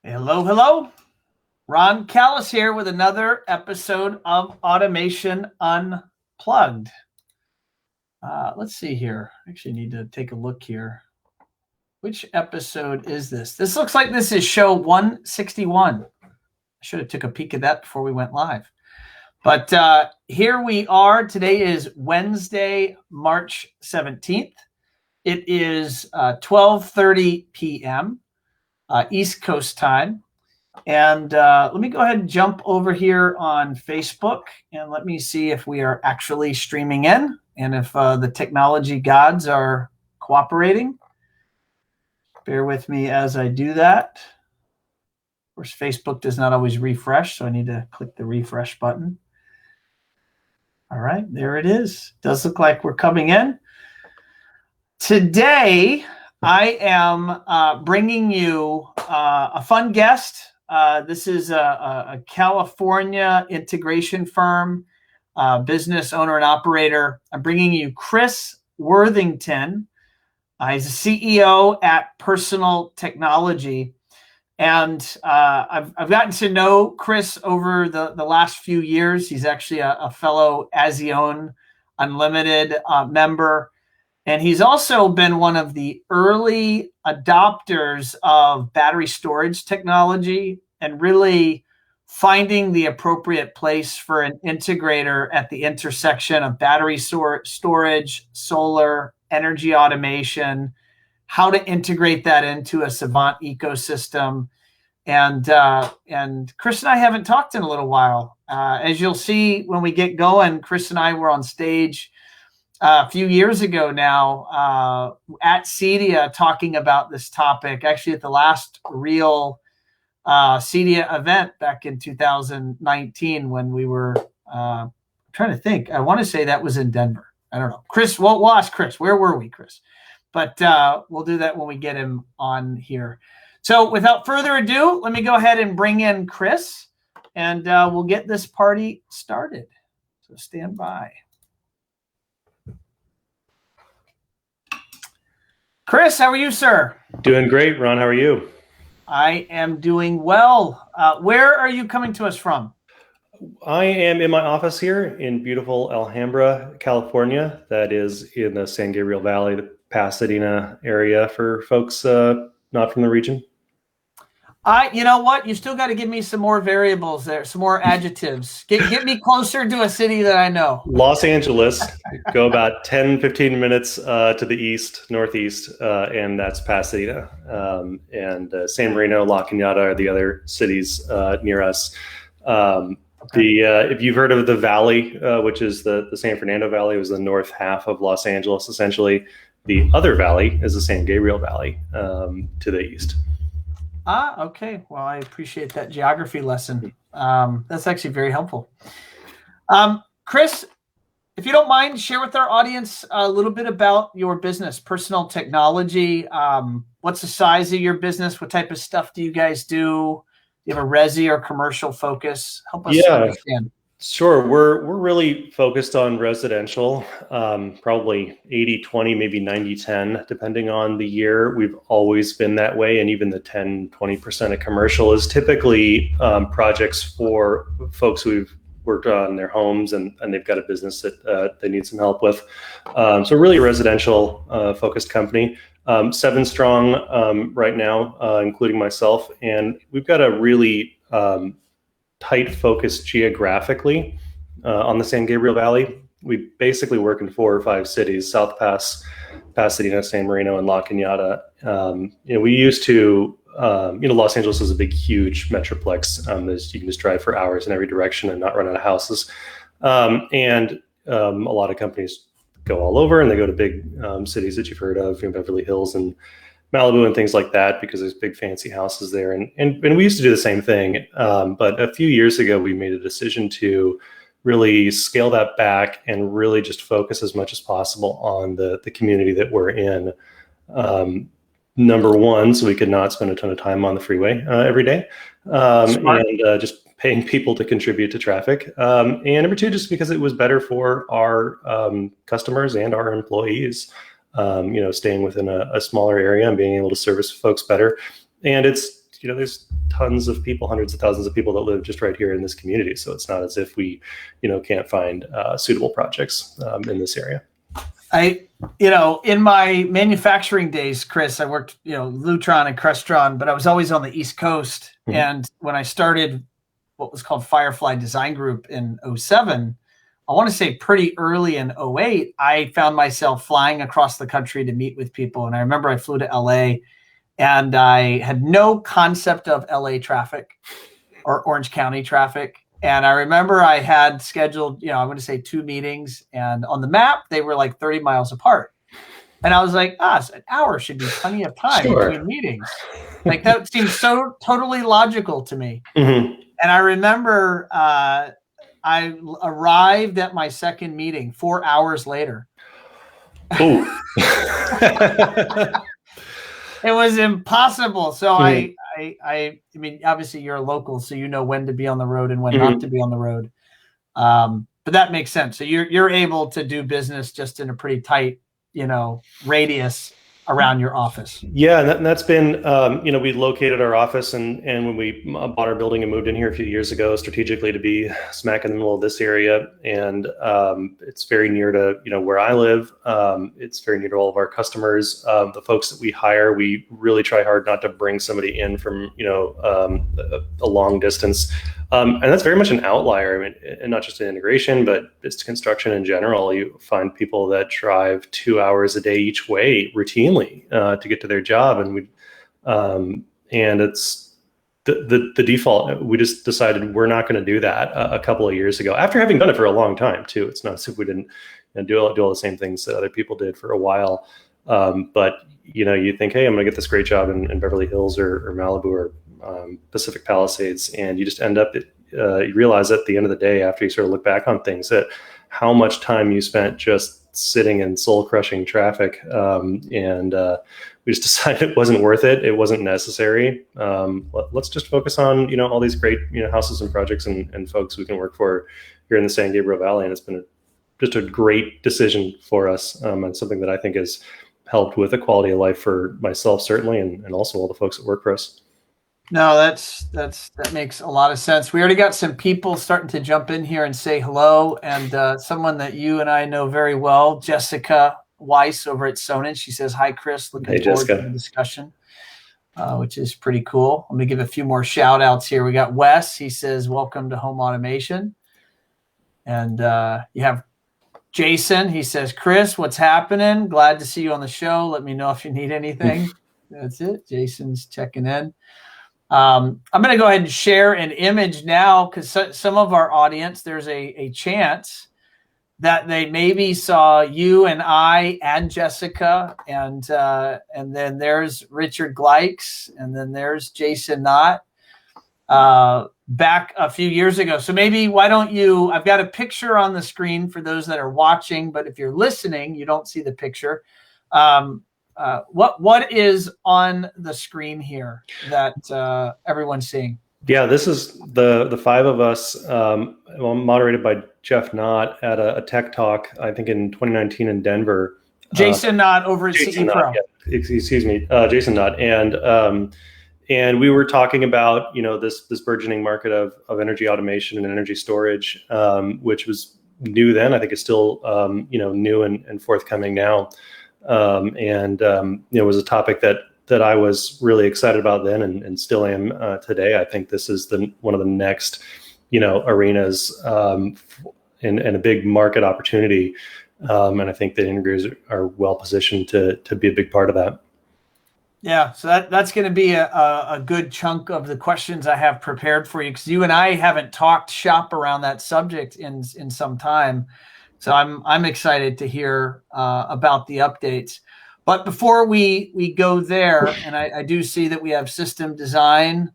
Hello, hello. Ron Callis here with another episode of Automation Unplugged. Let's see here. Actually, need to take a look here. Which episode is this? This looks like this is show 161. I should have took a peek at that before we went live. But here we are. Today is Wednesday, March 17th. It is 12:30 p.m. East Coast time. And let me go ahead and jump over here on Facebook and let me see if we are actually streaming in and if the technology gods are cooperating. Bear with me as I do that. Of course, Facebook does not always refresh, so I need to click the refresh button. All right, there it is. Does look like we're coming in. Today, I am bringing you a fun guest. This is a California integration firm, business owner and operator. I'm bringing you Chris Worthington. He's a CEO at Personal Technology. And I've gotten to know Chris over the last few years. He's actually a fellow Azione Unlimited member. And he's also been one of the early adopters of battery storage technology and really finding the appropriate place for an integrator at the intersection of battery storage, solar, energy automation, how to integrate that into a Savant ecosystem. And Chris and I haven't talked in a little while. As you'll see when we get going, Chris and I were on stage a few years ago now at CEDIA talking about this topic, actually at the last real CEDIA event back in 2019 when we were trying to think. I want to say that was in Denver. I don't know. Chris, we'll ask Chris. Where were we, Chris? But we'll do that when we get him on here. So without further ado, let me go ahead and bring in Chris and we'll get this party started. So stand by. Chris, how are you, sir? Doing great, Ron. How are you? I am doing well. Where are you coming to us from? I am in my office here in beautiful Alhambra, California. That is in the San Gabriel Valley, the Pasadena area for folks not from the region. You know what? You still got to give me some more variables there, some more adjectives. Get me closer to a city that I know. Los Angeles, go about 10, 15 minutes to the northeast, and that's Pasadena. And San Marino, La Cañada are the other cities near us. If you've heard of the Valley, which is the San Fernando Valley, was the north half of Los Angeles, essentially. The other valley is the San Gabriel Valley to the east. Okay. Well, I appreciate that geography lesson. That's actually very helpful. Chris, if you don't mind, share with our audience a little bit about your business, Personal Technology. What's the size of your business? What type of stuff do you guys do? Do you have a resi or commercial focus? Help us understand. Sure. We're really focused on residential, probably 80-20, maybe 90-10, depending on the year. We've always been that way. And even the 10-20% of commercial is typically projects for folks who've worked on their homes and they've got a business that they need some help with. So really a residential focused company. 7 strong right now, including myself. And we've got a really tight focus geographically on the San Gabriel Valley. We basically work in 4 or 5 cities: South Pass, Pasadena, San Marino, and La Cañada. We used to, Los Angeles is a big, huge metroplex. You can just drive for hours in every direction and not run out of houses. And a lot of companies go all over, and they go to big cities that you've heard of, Beverly Hills and Malibu and things like that, because there's big fancy houses there. And we used to do the same thing. But a few years ago, we made a decision to really scale that back and really just focus as much as possible on the community that we're in. Number one, so we could not spend a ton of time on the freeway every day, and just paying people to contribute to traffic. And number two, just because it was better for our customers and our employees. Staying within a smaller area and being able to service folks better. And it's there's tons of people, hundreds of thousands of people that live just right here in this community. So it's not as if we, can't find suitable projects in this area. In my manufacturing days, Chris, I worked, Lutron and Crestron, but I was always on the East Coast. Mm-hmm. And when I started what was called Firefly Design Group in 2007, I want to say pretty early in 2008, I found myself flying across the country to meet with people. And I remember I flew to LA and I had no concept of LA traffic or Orange County traffic. And I remember I had scheduled, I'm going to say 2 meetings, and on the map, they were like 30 miles apart. And I was like, so an hour should be plenty of time between meetings. Like that seems so totally logical to me. Mm-hmm. And I remember I arrived at my second meeting 4 hours later. Oh. It was impossible. So I mean, obviously you're a local, so you know when to be on the road and when mm-hmm. not to be on the road. But that makes sense. So you're able to do business just in a pretty tight, radius around your office. Yeah, and that's been, we located our office and when we bought our building and moved in here a few years ago, strategically to be smack in the middle of this area. And it's very near to, where I live. It's very near to all of our customers. The folks that we hire, we really try hard not to bring somebody in from, a long distance. And that's very much an outlier. I mean, and not just in integration, but it's construction in general. You find people that drive 2 hours a day each way routinely to get to their job, and it's the default. We just decided we're not going to do that a couple of years ago. After having done it for a long time too, it's not as if we didn't do all the same things that other people did for a while. But you think, hey, I'm going to get this great job in Beverly Hills or Malibu or Pacific Palisades, and you just end up, you realize at the end of the day, after you sort of look back on things, that how much time you spent just sitting in soul crushing traffic. And we just decided it wasn't worth it. It wasn't necessary. Let's just focus on, all these great, houses and projects and folks we can work for here in the San Gabriel Valley. And it's been just a great decision for us, and something that I think has helped with the quality of life for myself, certainly, and also all the folks that work for us. No, that makes a lot of sense. We already got some people starting to jump in here and say hello, and someone that you and I know very well, Jessica Weiss over at Sonnen. She says, "Hi, Chris. Looking forward to the discussion," which is pretty cool. Let me give a few more shout outs here. We got Wes. He says, "Welcome to Home Automation," and you have Jason. He says, "Chris, what's happening? Glad to see you on the show. Let me know if you need anything." That's it. Jason's checking in. I'm going to go ahead and share an image now, because some of our audience, there's a chance that they maybe saw you and I and Jessica, and then there's Richard Gleiks, and then there's Jason Knott back a few years ago. So maybe why don't you, I've got a picture on the screen for those that are watching, but if you're listening, you don't see the picture. What is on the screen here that everyone's seeing? Yeah, this is the 5 of us, moderated by Jeff Knott at a tech talk, I think in 2019 in Denver. Jason Knott over at CE Pro. Yeah, excuse me, Jason Knott, and we were talking about this burgeoning market of energy automation and energy storage, which was new then. I think it's still new and forthcoming now. It was a topic that I was really excited about then and still am today. I think this is one of the next, arenas and a big market opportunity. And I think that integrators are well positioned to be a big part of that. Yeah, so that's going to be a good chunk of the questions I have prepared for you, because you and I haven't talked shop around that subject in some time. So I'm excited to hear about the updates. But before we go there, and I do see that we have System Design,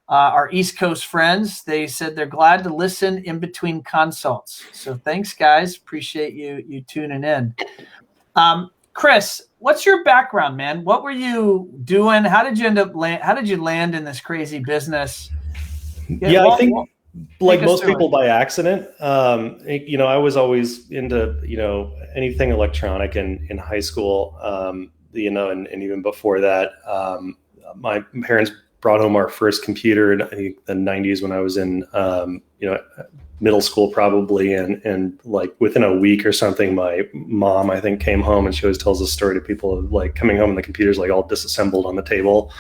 our East Coast friends. They said they're glad to listen in between consults. So thanks, guys. Appreciate you tuning in. Chris, what's your background, man? What were you doing? How did you end up How did you land in this crazy business? I think, like most people, by accident. I was always into anything electronic in high school. And even before that, my parents brought home our first computer in, I think, the 90s when I was in, middle school probably. And like within a week or something, my mom, I think, came home, and she always tells this story to people of like coming home and the computer's like all disassembled on the table.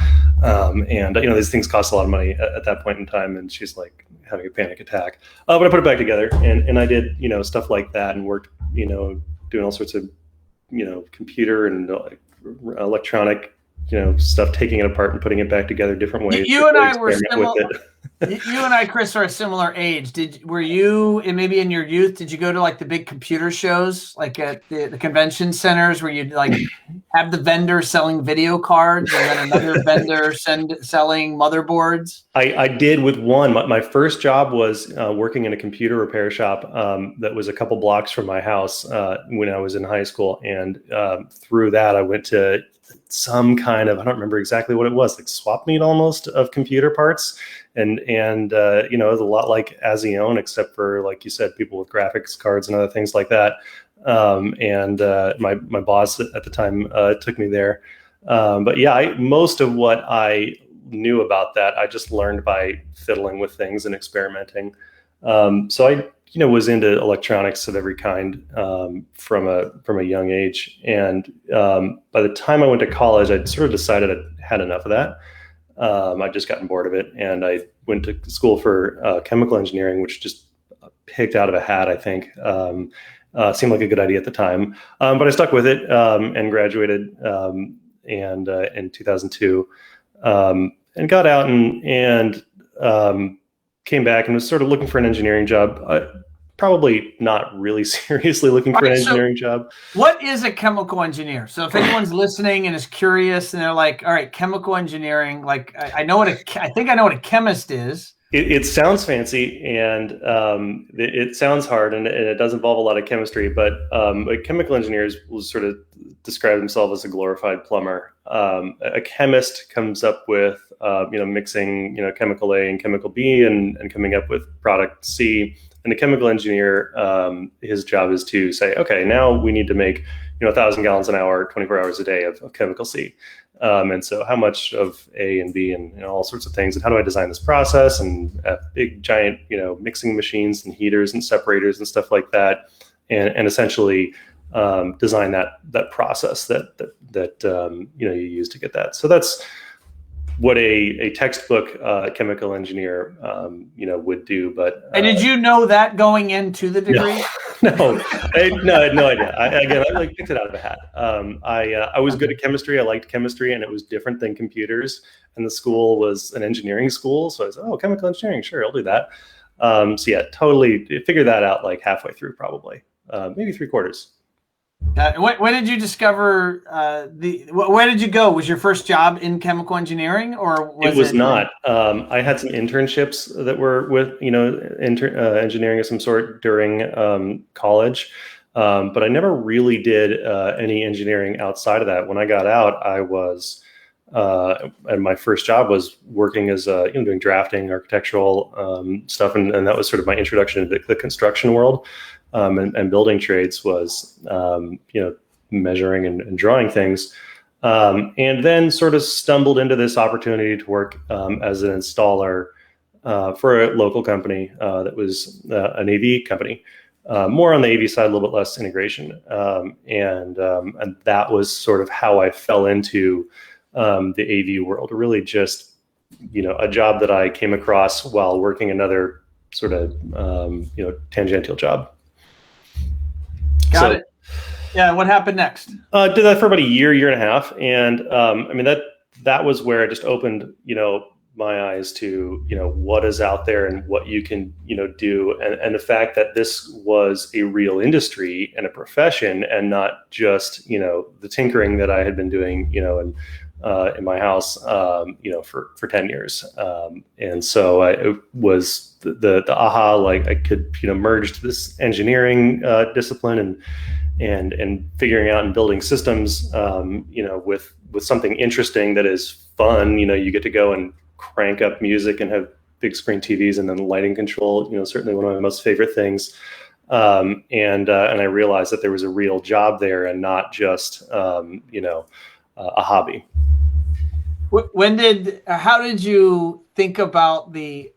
And these things cost a lot of money at that point in time. And she's like having a panic attack. But I put it back together, and I did, stuff like that, and worked, doing all sorts of, computer and electronic, stuff, taking it apart and putting it back together different ways. You and I were similar. You and I, Chris, are a similar age. Were you, and maybe in your youth, did you go to like the big computer shows, like at the convention centers, where you'd like have the vendor selling video cards and then another vendor selling motherboards? I did with one. My first job was working in a computer repair shop that was a couple blocks from my house when I was in high school. And through that, I went to some kind of, I don't remember exactly what it was, like swap meet almost of computer parts. And it was a lot like Azione, except for, like you said, people with graphics cards and other things like that. My boss at the time took me there. But yeah, most of what I knew about that, I just learned by fiddling with things and experimenting. So I, was into electronics of every kind from a young age. And by the time I went to college, I'd sort of decided I'd had enough of that. I'd just gotten bored of it, and I went to school for chemical engineering, which just picked out of a hat, I think. Seemed like a good idea at the time, but I stuck with it and graduated in 2002, and got out and came back and was sort of looking for an engineering job. Probably not really seriously looking for an engineering job. What is a chemical engineer? So if anyone's listening and is curious and they're like, all right, chemical engineering, like I think I know what a chemist is. It sounds fancy, and it sounds hard, and it does involve a lot of chemistry, but chemical engineers will sort of describe themselves as a glorified plumber. A chemist comes up with, mixing, chemical A and chemical B and coming up with product C. And a chemical engineer, his job is to say, okay, now we need to make 1,000 gallons an hour, 24 hours a day of chemical C. And so how much of A and B and all sorts of things, and how do I design this process, and big giant mixing machines and heaters and separators and stuff like that, and essentially design that process that you use to get that. So that's what a textbook chemical engineer would do. But and did you know that going into the degree? No, I had no idea. I picked it out of a hat. I was good at chemistry. I liked chemistry, and it was different than computers. And the school was an engineering school, so I said, "Oh, chemical engineering, sure, I'll do that." So yeah, totally figured that out like halfway through, probably, maybe 3/4. When did you discover where did you go? Was your first job in chemical enginering, or was it was not? I had some internships that were with engineering of some sort during college, but I never really did any engineering outside of that. When I got out, I was and my first job was working as doing drafting, architectural stuff, and that was sort of my introduction to the construction world. And building trades was, measuring and drawing things. And then sort of stumbled into this opportunity to work as an installer for a local company that was an AV company. More on the AV side, a little bit less integration. And that was sort of how I fell into the AV world, really just, a job that I came across while working another sort of, tangential job. Got it. Yeah. What happened next? Did that for about a year and a half. And that was where it just opened, my eyes to, what is out there and what you can, do. And the fact that this was a real industry and a profession, and not just, the tinkering that I had been doing, in my house, for 10 years. And so it was the aha, like I could, merge this engineering discipline and figuring out and building systems, with something interesting that is fun. You get to go and crank up music and have big screen TVs, and then lighting control, certainly one of my most favorite things. And I realized that there was a real job there, and not just, a hobby. How did you think about the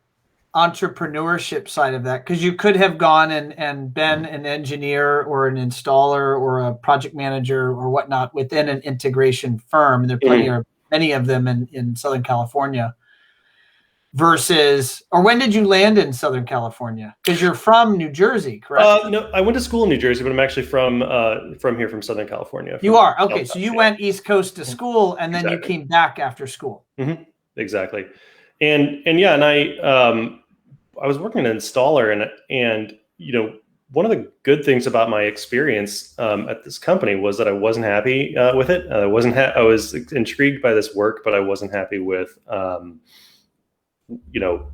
entrepreneurship side of that? Because you could have gone and been an engineer or an installer or a project manager or whatnot within an integration firm. There are many of them in Southern California. Or when did you land in Southern California? Because you're from New Jersey, correct? No, I went to school in New Jersey, but I'm actually from here, from Southern California. You are? Okay, so you went East Coast to school, and then you came back after school. Exactly. And I was working an installer, and one of the good things about my experience at this company was that I wasn't happy with it. I was intrigued by this work, but I wasn't happy with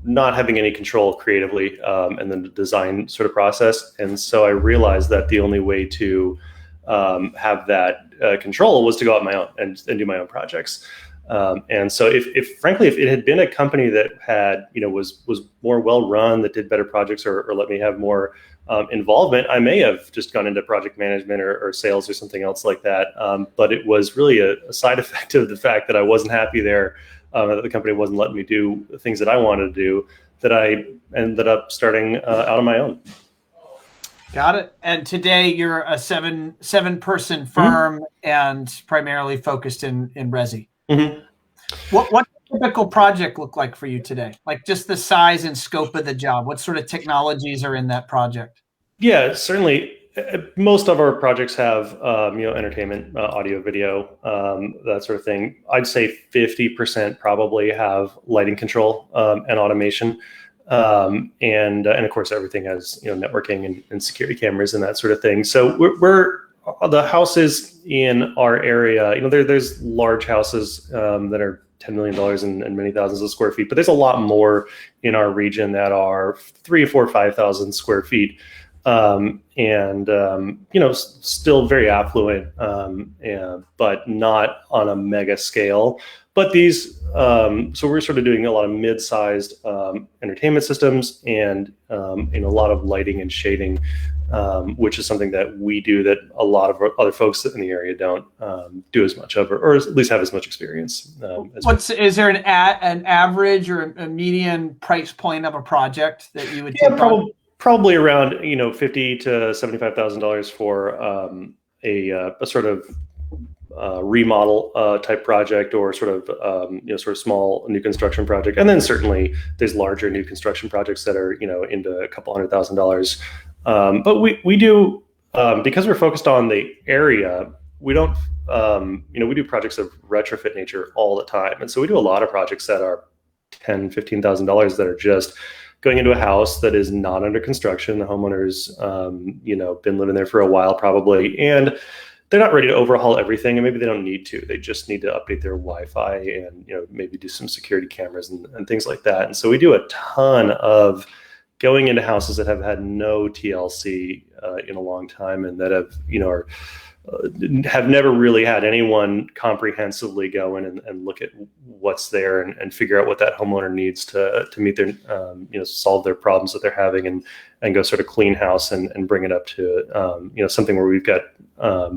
not having any control creatively and then the design sort of process. And so I realized that the only way to have that control was to go out on my own and do my own projects. And so if frankly, if it had been a company that had, was more well run, that did better projects or let me have more involvement, I may have just gone into project management or sales or something else like that. But it was really a side effect of the fact that I wasn't happy there, that the company wasn't letting me do the things that I wanted to do, that I ended up starting out on my own. Got it. And today you're a seven person firm and primarily focused in resi. What does a typical project look like for you today? Like just the size and scope of the job. What sort of technologies are in that project? Yeah, certainly. Most of our projects have entertainment, audio, video, that sort of thing. I'd say 50% probably have lighting control and automation, and of course everything has networking and security cameras and that sort of thing. So we're the houses in our area. There's large houses that are $10 million and many thousands of square feet, but there's a lot more in our region that are 3,000, 4,000, 5,000 square feet. Still very affluent, but not on a mega scale. But these, so we're sort of doing a lot of mid-sized entertainment systems and a lot of lighting and shading, which is something that we do that a lot of other folks in the area don't do as much of, or at least have as much experience. Is there an average or a median price point of a project that you would take Probably around $50,000 to $75,000 for a sort of remodel type project, or sort of small new construction project. And then certainly there's larger new construction projects that are into a couple $100,000. But we do, because we're focused on the area, we don't we do projects of retrofit nature all the time. And so we do a lot of projects that are $10,000, $15,000 that are just going into a house that is not under construction. The homeowner's, been living there for a while probably, and they're not ready to overhaul everything, and maybe they don't need to. They just need to update their Wi-Fi and maybe do some security cameras and things like that. And so we do a ton of going into houses that have had no TLC in a long time, and that have never really had anyone comprehensively go in and look at what's there and figure out what that homeowner needs to meet their solve their problems that they're having, and go sort of clean house and bring it up to something where we've got a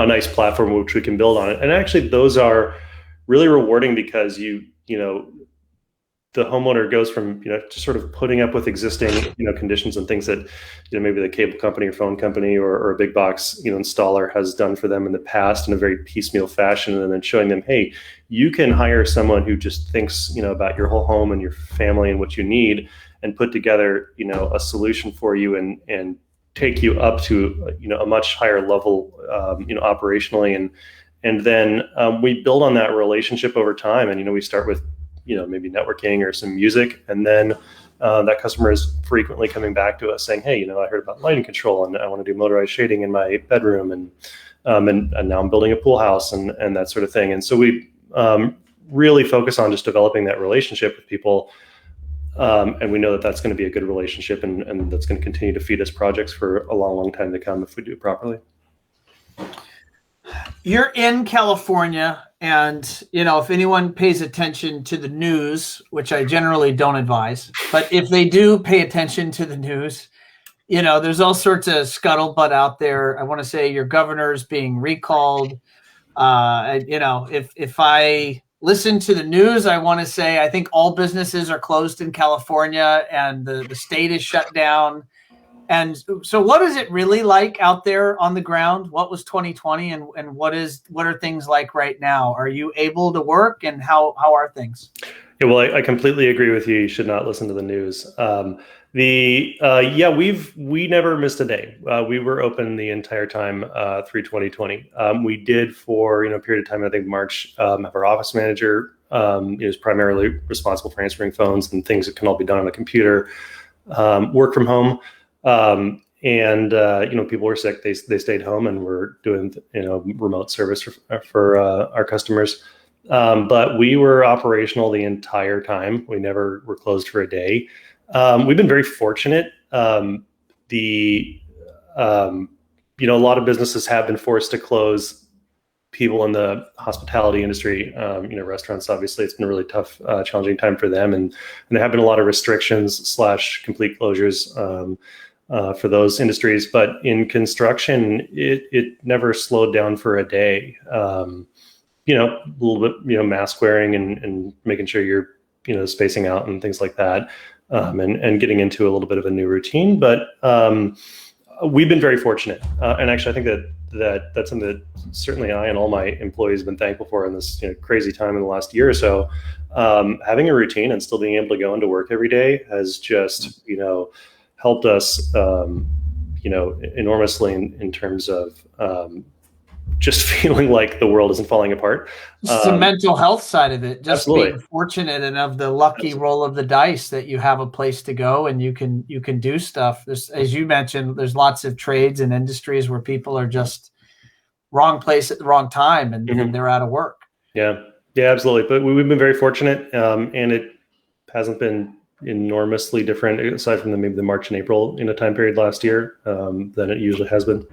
nice platform which we can build on it. And actually those are really rewarding, because the homeowner goes from just sort of putting up with existing conditions and things that maybe the cable company or phone company or a big box installer has done for them in the past in a very piecemeal fashion, and then showing them, hey, you can hire someone who just thinks about your whole home and your family and what you need, and put together a solution for you and take you up to a much higher level operationally, and then we build on that relationship over time. And we start with maybe networking or some music, and then that customer is frequently coming back to us saying, hey, I heard about lighting control and I want to do motorized shading in my bedroom, and now I'm building a pool house and that sort of thing. And so we really focus on just developing that relationship with people, and we know that that's going to be a good relationship, and that's going to continue to feed us projects for a long time to come if we do it properly. You're in California, and if anyone pays attention to the news, which I generally don't advise, but if they do pay attention to the news, there's all sorts of scuttlebutt out there. I want to say your governor's being recalled. If I listen to the news, I want to say I think all businesses are closed in California and the state is shut down. And so what is it really like out there on the ground? What was 2020 and what are things like right now? Are you able to work, and how are things? Yeah, well, I completely agree with you. You should not listen to the news. We never missed a day. We were open the entire time through 2020. We did for a period of time, I think March, have our office manager is primarily responsible for answering phones and things that can all be done on a computer. Work from home. People were sick. They stayed home, and we're doing remote service for our customers. But we were operational the entire time. We never were closed for a day. We've been very fortunate. A lot of businesses have been forced to close. People in the hospitality industry, restaurants, obviously, it's been a really tough, challenging time for them. And there have been a lot of restrictions / complete closures for those industries. But in construction, it never slowed down for a day. A little bit, mask wearing and making sure you're, spacing out and things like that, and getting into a little bit of a new routine. But we've been very fortunate. And actually, I think that's something that certainly I and all my employees have been thankful for in this crazy time in the last year or so. Having a routine and still being able to go into work every day has just, helped us, enormously in terms of just feeling like the world isn't falling apart. It's the mental health side of it. Just absolutely. Being fortunate and of the lucky roll of the dice that you have a place to go and you can do stuff. There's, as you mentioned, there's lots of trades and industries where people are just wrong place at the wrong time and they're out of work. Yeah, absolutely. But we've been very fortunate, and it hasn't been enormously different aside from maybe the March and April time period last year than it usually has been.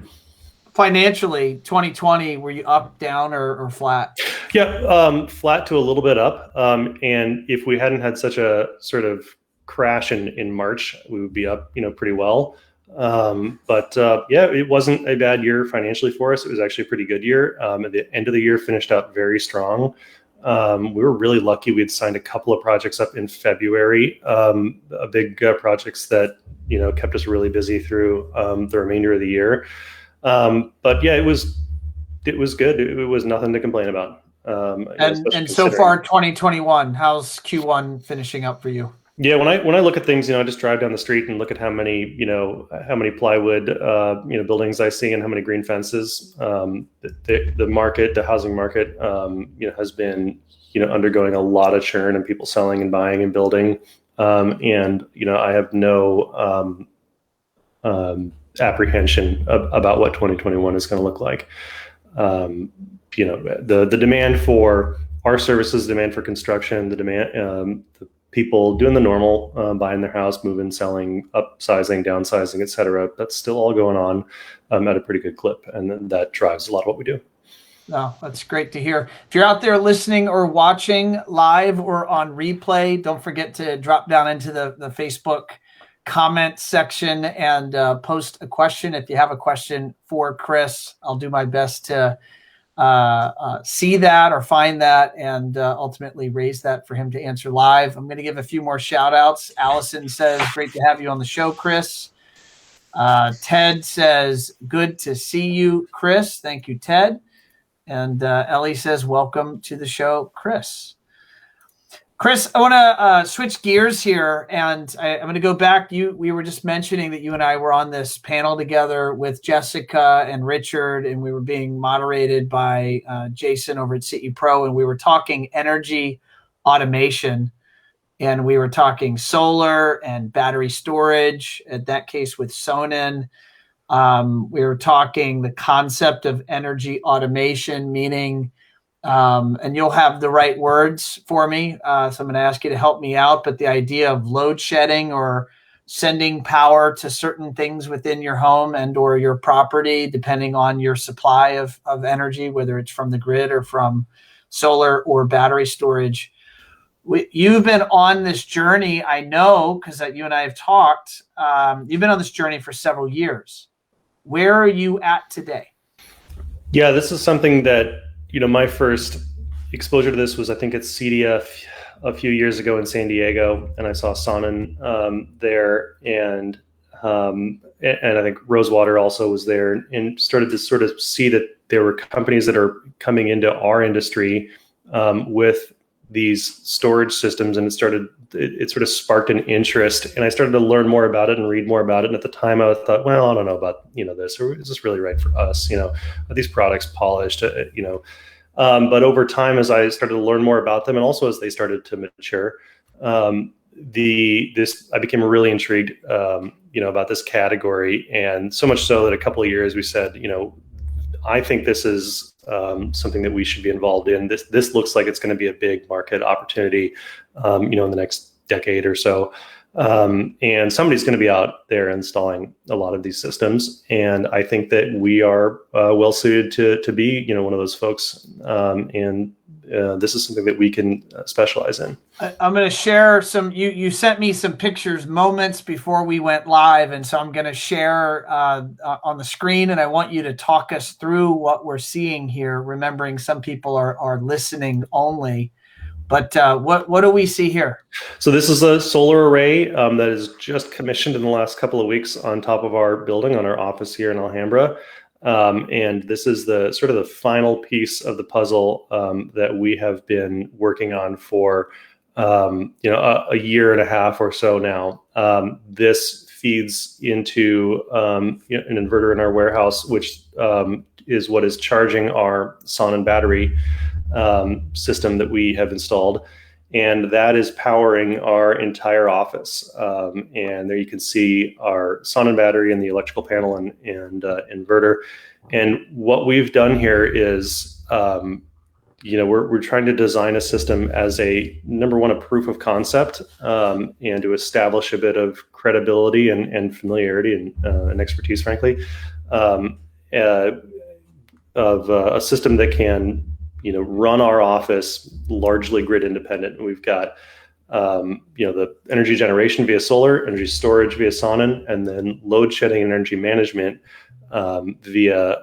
Financially, 2020, were you up, down, or flat? Yeah, flat to a little bit up. And if we hadn't had such a sort of crash in March, we would be up, pretty well. It wasn't a bad year financially for us. It was actually a pretty good year. At the end of the year, finished out very strong. We were really lucky. We'd signed a couple of projects up in February, big projects that kept us really busy through the remainder of the year. It was good. It was nothing to complain about. And so far, 2021, how's Q1 finishing up for you? Yeah, when I look at things, I just drive down the street and look at how many plywood, buildings I see and how many green fences. The housing market, has been, undergoing a lot of churn and people selling and buying and building. I have no apprehension about what 2021 is going to look like. The demand for our services, demand for construction, the demand, the people doing the normal, buying their house, moving, selling, upsizing, downsizing, et cetera. That's still all going on at a pretty good clip. And that drives a lot of what we do. Oh, that's great to hear. If you're out there listening or watching live or on replay, don't forget to drop down into the Facebook comment section and post a question. If you have a question for Chris, I'll do my best to see that or find that and ultimately raise that for him to answer live. I'm going to give a few more shout outs. Allison says, great to have you on the show, Chris. Ted says, good to see you, Chris. Thank you, Ted. And Ellie says, welcome to the show, Chris. Chris, I want to switch gears here, and I'm going to go back. We were just mentioning that you and I were on this panel together with Jessica and Richard, and we were being moderated by Jason over at CE Pro, and we were talking energy automation, and we were talking solar and battery storage, in that case with Sonnen. We were talking the concept of energy automation, meaning and you'll have the right words for me. So I'm going to ask you to help me out. But the idea of load shedding or sending power to certain things within your home and or your property, depending on your supply of energy, whether it's from the grid or from solar or battery storage. You've been on this journey, I know, because you and I have talked. You've been on this journey for several years. Where are you at today? Yeah, this is something that, my first exposure to this was, I think, at CDF a few years ago in San Diego, and I saw Sonnen there, and I think Rosewater also was there, and started to sort of see that there were companies that are coming into our industry with these storage systems, and it sort of sparked an interest, and I started to learn more about it and read more about it. And at the time, I thought, well, I don't know about this, or is this really right for us? Are these products polished? But over time, as I started to learn more about them, and also as they started to mature, I became really intrigued, about this category, and so much so that a couple of years we said, I think this is something that we should be involved in. This looks like it's going to be a big market opportunity, in the next decade or so. And somebody's going to be out there installing a lot of these systems, and I think that we are well suited to be, one of those folks. And this is something that we can specialize in. I'm going to share some. You sent me some pictures moments before we went live, and so I'm going to share on the screen, and I want you to talk us through what we're seeing here. Remembering some people are listening only. But what do we see here? So this is a solar array that is just commissioned in the last couple of weeks on top of our building, on our office here in Alhambra. And this is the sort of the final piece of the puzzle that we have been working on for a year and a half or so now. This feeds into an inverter in our warehouse, which is what is charging our Sonnen battery system that we have installed, and that is powering our entire office. And there you can see our Sonnen battery and the electrical panel and inverter. And what we've done here is, we're trying to design a system as number one, a proof of concept, and to establish a bit of credibility and familiarity and expertise, frankly, of a system that can run our office largely grid independent. And we've got, the energy generation via solar, energy storage via Sonnen, and then load shedding and energy management via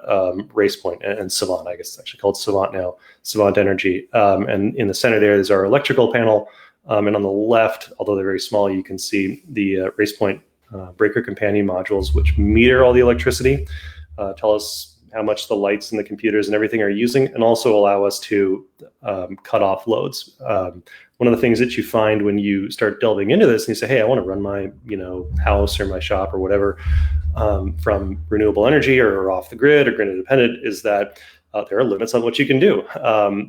RacePoint and Savant. I guess it's actually called Savant now, Savant Energy. And in the center there is our electrical panel. And on the left, although they're very small, you can see the RacePoint breaker companion modules, which meter all the electricity, tell us how much the lights and the computers and everything are using, and also allow us to cut off loads. One of the things that you find when you start delving into this and you say, hey, I want to run my house or my shop or whatever from renewable energy or off the grid or grid independent, is that there are limits on what you can do.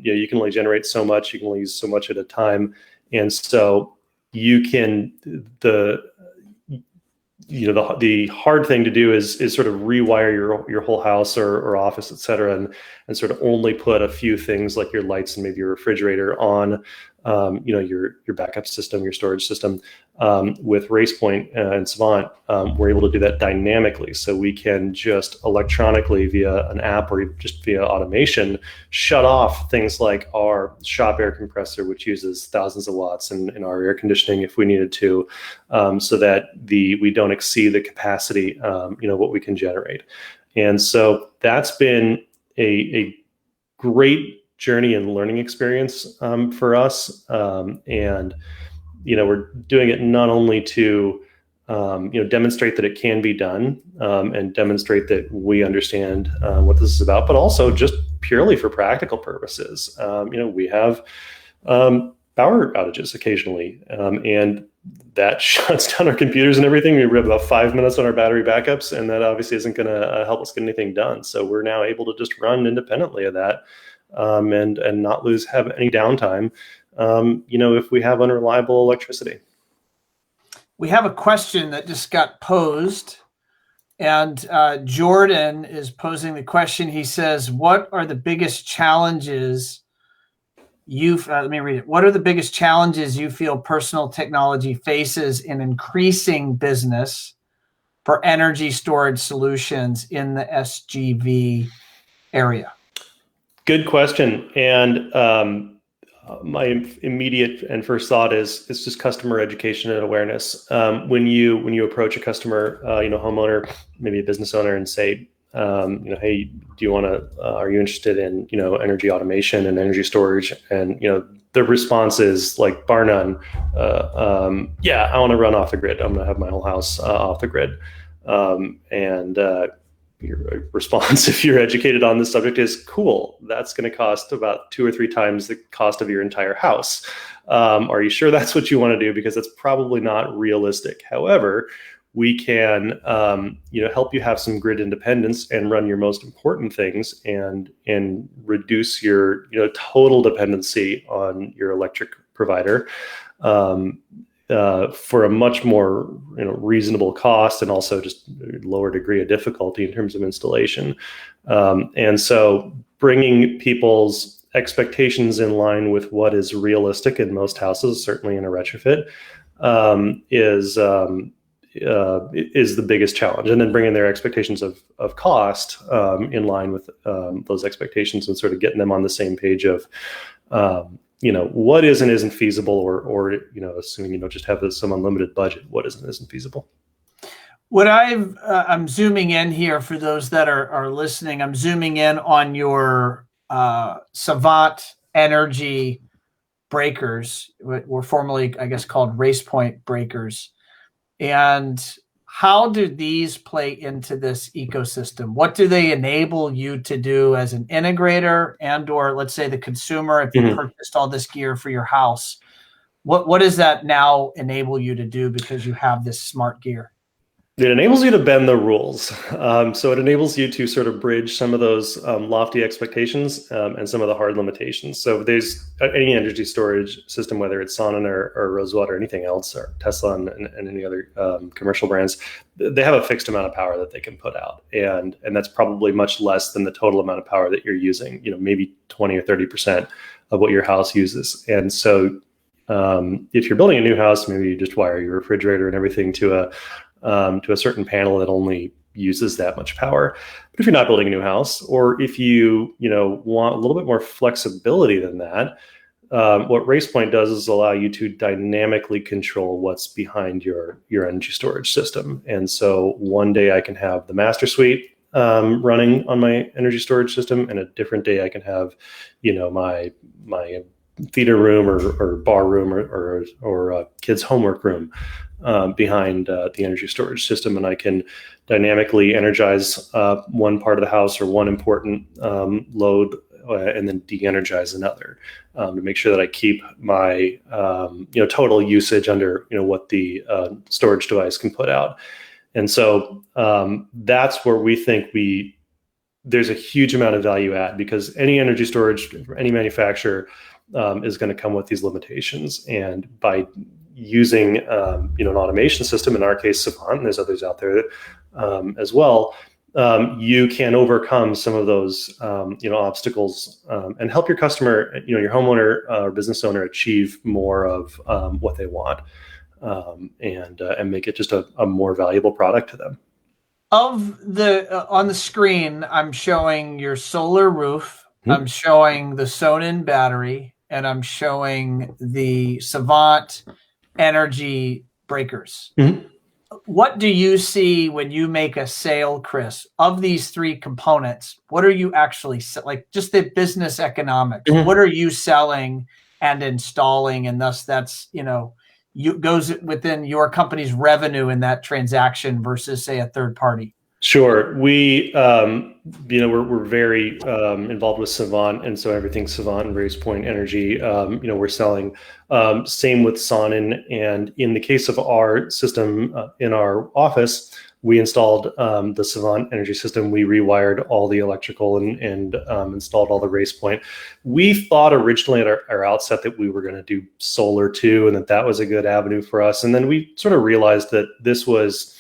You can only generate so much, you can only use so much at a time. And so you can, the hard thing to do is sort of rewire your whole house or office, et cetera, and sort of only put a few things like your lights and maybe your refrigerator on, your backup system, your storage system. With RacePoint and Savant, we're able to do that dynamically. So we can just electronically via an app or just via automation shut off things like our shop air compressor, which uses thousands of watts, and our air conditioning if we needed to, so that we don't exceed the capacity, what we can generate. And so that's been a great journey and learning experience for us. And we're doing it not only to demonstrate that it can be done, and demonstrate that we understand what this is about, but also just purely for practical purposes. We have power outages occasionally, and that shuts down our computers and everything. We have about 5 minutes on our battery backups, and that obviously isn't going to help us get anything done. So we're now able to just run independently of that, and not have any downtime, if we have unreliable electricity. We have a question that just got posed, and Jordan is posing the question. He says, what are the biggest challenges let me read it. What are the biggest challenges you feel personal technology faces in increasing business for energy storage solutions in the SGV area? Good question. And my immediate and first thought is it's just customer education and awareness. When you approach a customer, homeowner, maybe a business owner, and say, hey, do you want to? Are you interested in energy automation and energy storage? And the response is like bar none. Yeah, I want to run off the grid. I'm going to have my whole house off the grid. And your response, if you're educated on this subject, is cool. That's going to cost about 2 or 3 times the cost of your entire house. Are you sure that's what you want to do? Because it's probably not realistic. However, we can help you have some grid independence and run your most important things and reduce your total dependency on your electric provider for a much more reasonable cost, and also just lower degree of difficulty in terms of installation. And so bringing people's expectations in line with what is realistic in most houses, certainly in a retrofit, is the biggest challenge. And then bringing their expectations of cost in line with those expectations, and sort of getting them on the same page of what is and isn't feasible, or assuming you don't just have some unlimited budget, what is and isn't feasible. What I'm zooming in here for those that are listening. I'm zooming in on your Savant energy breakers, were formerly, I guess, called RacePoint breakers. And how do these play into this ecosystem? What do they enable you to do as an integrator, or let's say the consumer, if you purchased all this gear for your house? What does that now enable you to do because you have this smart gear? It enables you to bend the rules. So it enables you to sort of bridge some of those lofty expectations and some of the hard limitations. So there's any energy storage system, whether it's Sonnen or Rosewater or anything else, or Tesla and any other commercial brands, they have a fixed amount of power that they can put out. And that's probably much less than the total amount of power that you're using, maybe 20 or 30% of what your house uses. And so if you're building a new house, maybe you just wire your refrigerator and everything to a certain panel that only uses that much power. But if you're not building a new house, or if you want a little bit more flexibility than that, what RacePoint does is allow you to dynamically control what's behind your energy storage system. And so one day I can have the master suite running on my energy storage system, and a different day I can have my theater room or bar room or kids' homework room behind the energy storage system, and I can dynamically energize one part of the house or one important load, and then de-energize another, to make sure that I keep my total usage under what the storage device can put out. And so that's where we think there's a huge amount of value add, because any energy storage for any manufacturer is going to come with these limitations. And by using an automation system, in our case Savant, and there's others out there as well, you can overcome some of those obstacles and help your customer, your homeowner or business owner, achieve more of what they want, and make it just a more valuable product to them. On the screen, I'm showing your solar roof, I'm showing the Sonnen battery, and I'm showing the Savant energy breakers. What do you see when you make a sale, Chris, of these 3 components? What are you actually like, just the business economics? What are you selling and installing, and thus that's goes within your company's revenue in that transaction versus, say, a third party? Sure. We're very involved with Savant, and so everything Savant and RacePoint Energy, we're selling. Same with Sonnen, and in the case of our system in our office, we installed the Savant Energy system. We rewired all the electrical and installed all the RacePoint. We thought originally at our outset that we were going to do solar too, and that was a good avenue for us. And then we sort of realized that this was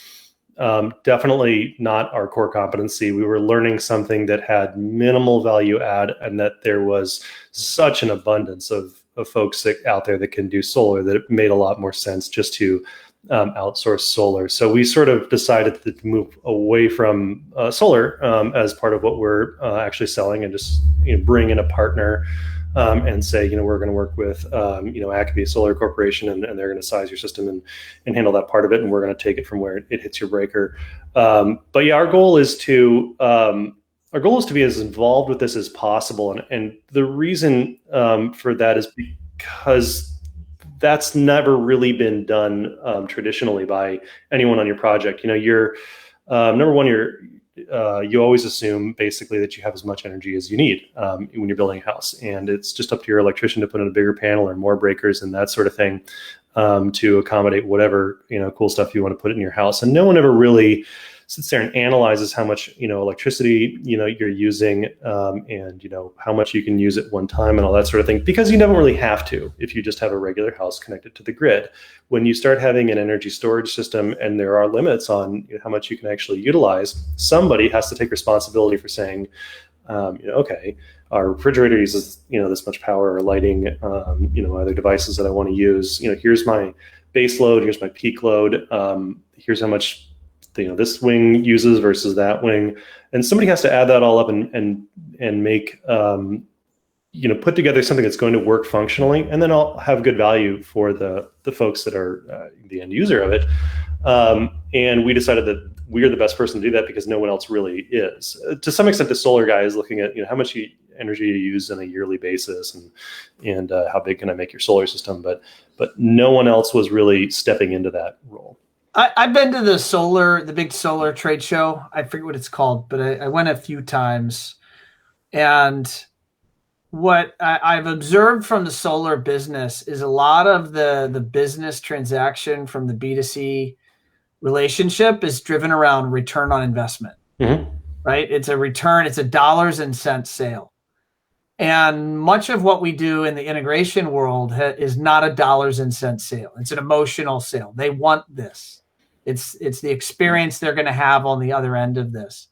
definitely not our core competency. We were learning something that had minimal value add, and that there was such an abundance of folks out there that can do solar that it made a lot more sense just to outsource solar. So we sort of decided to move away from solar as part of what we're actually selling, and just bring in a partner and say, we're going to work with, Acme Solar Corporation, and they're going to size your system and handle that part of it, and we're going to take it from where it hits your breaker. But yeah, our goal is to be as involved with this as possible, and the reason for that is because that's never really been done traditionally by anyone on your project. You're number one, you always assume basically that you have as much energy as you need when you're building a house, and it's just up to your electrician to put in a bigger panel or more breakers and that sort of thing to accommodate whatever cool stuff you want to put in your house. And no one ever really sits there and analyzes how much electricity you're using and how much you can use at one time and all that sort of thing, because you don't really have to if you just have a regular house connected to the grid. When you start having an energy storage system and there are limits on how much you can actually utilize, somebody has to take responsibility for saying, okay, our refrigerator uses this much power, or lighting, other devices that I want to use. Here's my base load, here's my peak load, here's how much this wing uses versus that wing, and somebody has to add that all up and make put together something that's going to work functionally, and then I'll have good value for the folks that are the end user of it. And we decided that we are the best person to do that because no one else really is. To some extent, the solar guy is looking at how much energy you use on a yearly basis, and how big can I make your solar system, but no one else was really stepping into that role. I've been to the big solar trade show. I forget what it's called, but I went a few times. And what I've observed from the solar business is a lot of the business transaction from the B2C relationship is driven around return on investment, right? It's a return. It's a dollars and cents sale. And much of what we do in the integration world is not a dollars and cents sale. It's an emotional sale. They want this. It's the experience they're going to have on the other end of this.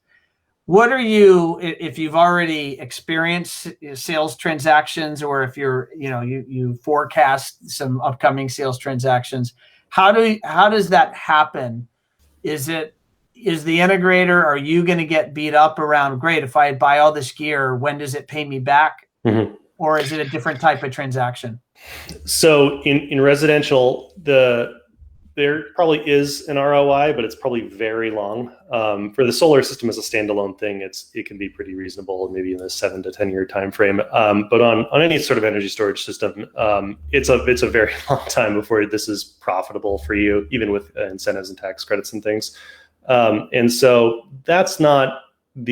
What are you, if you've already experienced sales transactions, or if you forecast some upcoming sales transactions, how does that happen? Is the integrator, are you going to get beat up around, great, if I buy all this gear, when does it pay me back? Or is it a different type of transaction? So in residential, there probably is an ROI, but it's probably very long. For the solar system as a standalone thing, it can be pretty reasonable, maybe in the 7 to 10 year time frame. But on any sort of energy storage system, it's a very long time before this is profitable for you, even with incentives and tax credits and things. And so that's not what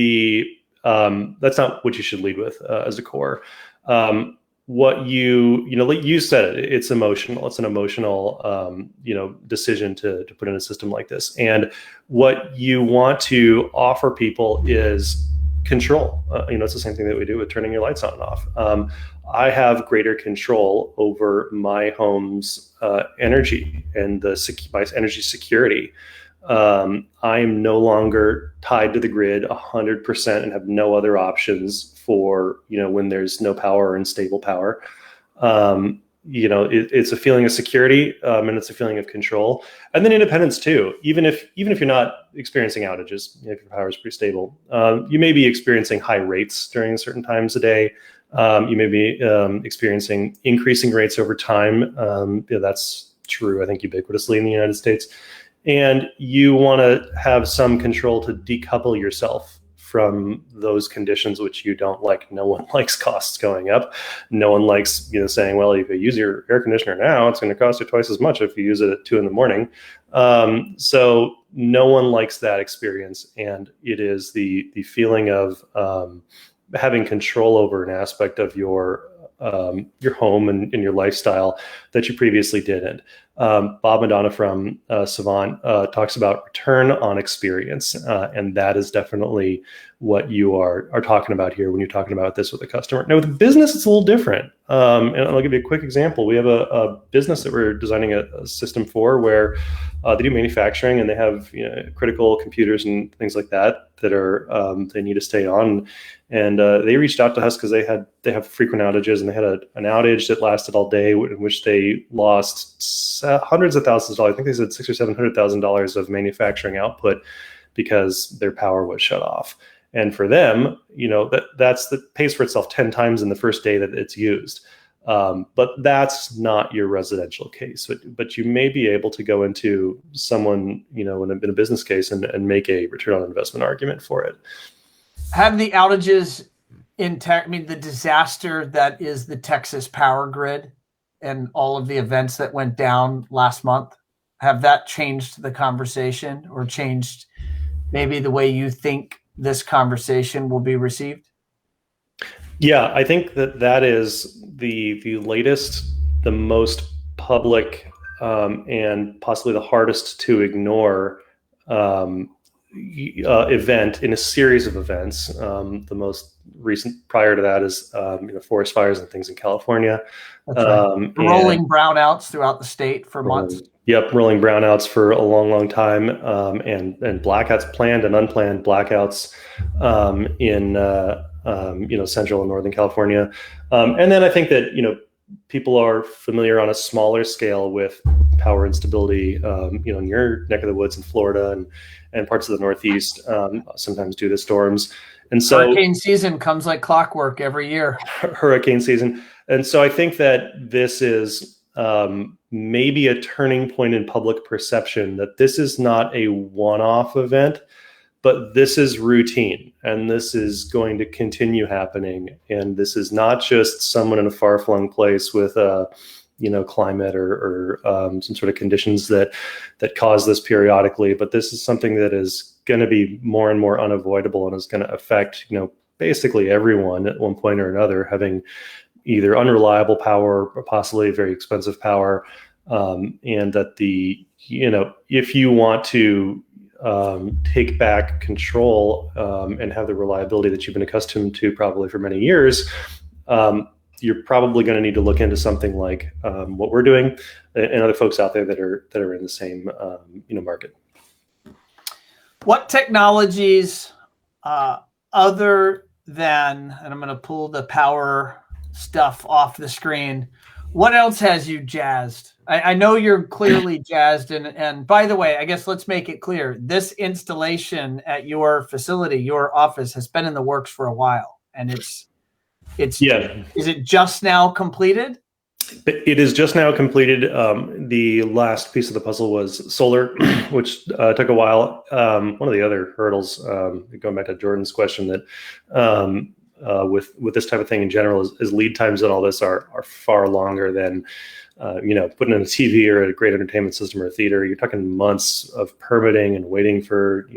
you should lead with as a core. What like you said, it's emotional. It's an emotional, decision to put in a system like this. And what you want to offer people is control. It's the same thing that we do with turning your lights on and off. I have greater control over my home's energy and my energy security. I am no longer tied to the grid 100% and have no other options for, when there's no power or unstable power. It's a feeling of security, and it's a feeling of control, and then independence too. Even if you're not experiencing outages, if your power is pretty stable, you may be experiencing high rates during certain times a day. You may be experiencing increasing rates over time. That's true, I think, ubiquitously in the United States. And you want to have some control to decouple yourself from those conditions which you don't like. No one likes costs going up. No one likes, saying, well, if you use your air conditioner now, it's going to cost you twice as much if you use it at 2 a.m. So no one likes that experience. And it is the feeling of having control over an aspect of your home and your lifestyle that you previously didn't. Bob Madonna from Savant talks about return on experience, and that is definitely what you are talking about here when you're talking about this with a customer. Now, with a business, it's a little different. And I'll give you a quick example. We have a business that we're designing a system for where they do manufacturing, and they have critical computers and things like that are they need to stay on. And they reached out to us because they have frequent outages, and they had an outage that lasted all day, in which they lost hundreds of thousands of dollars. I think they said $600,000 or $700,000 of manufacturing output because their power was shut off. And for them, that pays for itself 10 times in the first day that it's used. But that's not your residential case. But you may be able to go into someone, in a business case and make a return on investment argument for it. Have the outages the disaster that is the Texas power grid and all of the events that went down last month, have that changed the conversation or changed maybe the way you think this conversation will be received? Yeah, I think that is the latest, the most public, and possibly the hardest to ignore event in a series of events. The most recent prior to that is forest fires and things in California. That's right. Rolling brownouts throughout the state for months. Yep, rolling brownouts for a long, long time, and blackouts, planned and unplanned blackouts in Central and Northern California. And then I think that people are familiar on a smaller scale with power instability, in your neck of the woods in Florida and parts of the Northeast, sometimes due to storms. And so hurricane season comes like clockwork every year. Hurricane season. And so I think that this is maybe a turning point in public perception, that this is not a one-off event, but this is routine, and this is going to continue happening. And this is not just someone in a far-flung place with a climate or some sort of conditions that cause this periodically, but this is something that is going to be more and more unavoidable and is going to affect basically everyone at one point or another, having either unreliable power or possibly very expensive power, and that if you want to take back control and have the reliability that you've been accustomed to probably for many years, you're probably going to need to look into something like what we're doing and other folks out there that are in the same market. What technologies other than, and I'm going to pull the power stuff off the screen, what else has you jazzed? I know you're clearly jazzed, and by the way, I guess let's make it clear, this installation at your facility, your office, has been in the works for a while, and it's yeah. Is it just now completed? It is just now completed. The last piece of the puzzle was solar, which took a while. One of the other hurdles, going back to Jordan's question, that with this type of thing in general is lead times and all this are far longer than putting in a TV or a great entertainment system or a theater. You're talking months of permitting and waiting for